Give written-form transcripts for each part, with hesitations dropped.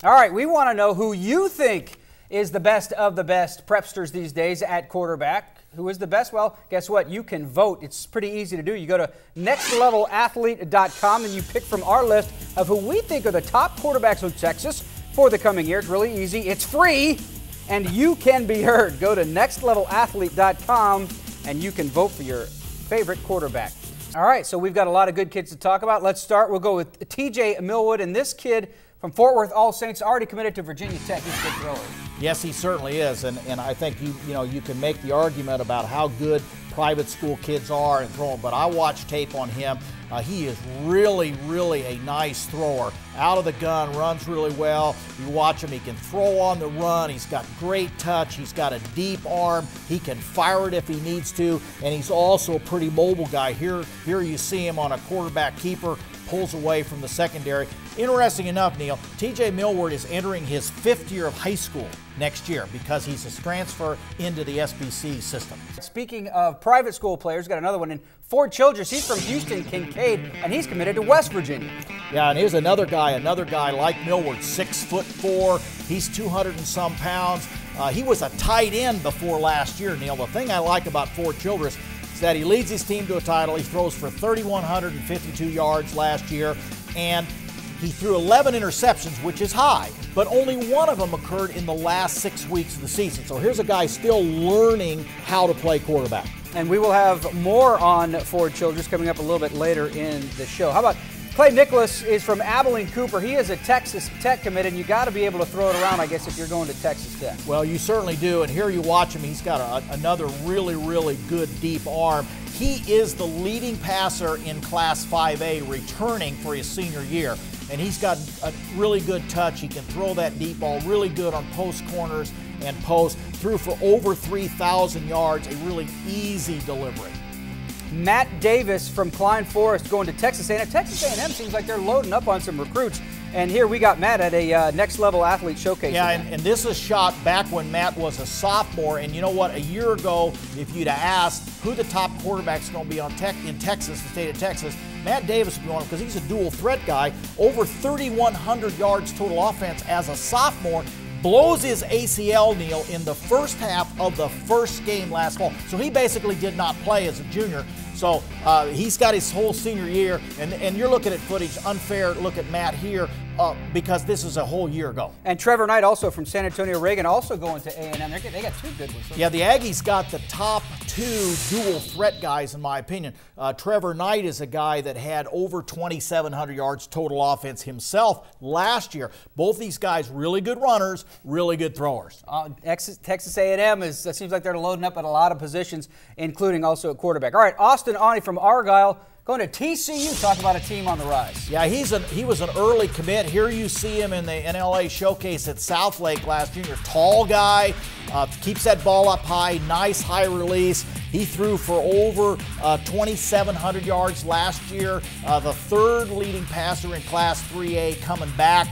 All right, we want to know who you think is the best of the best prepsters these days at quarterback. Who is the best? Well, guess what? You can vote. It's pretty easy to do. You go to nextlevelathlete.com and you pick from our list of who we think are the top quarterbacks in Texas for the coming year. It's really easy. It's free, and you can be heard. Go to nextlevelathlete.com and you can vote for your favorite quarterback. All right, so we've got a lot of good kids to talk about. Let's start. We'll go with TJ Millwood, and this kid from Fort Worth All Saints, already committed to Virginia Tech. He's a good thrower. Yes, he certainly is, and I think you can make the argument about how good private school kids are in throwing, but I watched tape on him. He is really a nice thrower. Out of the gun, runs really well. You watch him, he can throw on the run. He's got great touch. He's got a deep arm. He can fire it if he needs to, and he's also a pretty mobile guy. Here you see him on a quarterback keeper, pulls away from the secondary. Interesting enough, Neil, TJ Millwood is entering his 5th year of high school next year because he's a transfer into the SBC system. Speaking of private school players, got another one in Ford Childress. He's from Houston, Kincaid, and he's committed to West Virginia. Yeah, and here's another guy like Millwood, 6'4". He's 200 and some pounds. He was a tight end before last year, Neil. The thing I like about Ford Childress is that he leads his team to a title. He throws for 3,152 yards last year, and he threw 11 interceptions, which is high, but only one of them occurred in the last 6 weeks of the season. So here's a guy still learning how to play quarterback. And we will have more on Ford Childress coming up a little bit later in the show. How about Clay Nicholas is from Abilene Cooper. He is a Texas Tech committed, and you got to be able to throw it around, I guess, if you're going to Texas Tech. Well, you certainly do, and here you watch him. He's got another really good deep arm. He is the leading passer in Class 5A, returning for his senior year. And he's got a really good touch. He can throw that deep ball really good on post corners and post. Threw for over 3,000 yards, a really easy delivery. Matt Davis from Klein Forest going to Texas A&M. Texas A&M seems like they're loading up on some recruits. And here we got Matt at a Next Level Athlete Showcase. Yeah, and this is shot back when Matt was a sophomore. And you know what? A year ago, if you'd have asked who the top quarterback's going to be in Texas, the state of Texas, Matt Davis would be on because he's a dual threat guy. Over 3,100 yards total offense as a sophomore. Blows his ACL, Neil, in the first half of the first game last fall. So he basically did not play as a junior. So he's got his whole senior year, and you're looking at footage, unfair look at Matt here, because this is a whole year ago. And Trevor Knight, also from San Antonio Reagan, also going to A&M. They got 2 good ones. Yeah, the Aggies got the top 2 dual threat guys, in my opinion. Trevor Knight is a guy that had over 2,700 yards total offense himself last year. Both these guys really good runners, really good throwers. Texas A&M seems like they're loading up at a lot of positions, including also at quarterback. All right, Austin Ani from Argyle going to TCU. Talk about a team on the rise. Yeah, he was an early commit. Here you see him in the NLA Showcase at Southlake last year. Tall guy, keeps that ball up high, nice high release. He threw for over 2,700 yards last year. The 3rd leading passer in Class 3A coming back.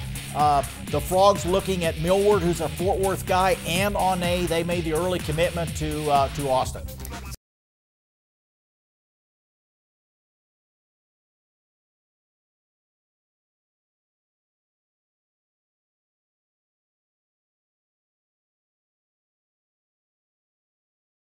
The Frogs looking at Millwood, who's a Fort Worth guy, and Ane. They made the early commitment to Austin.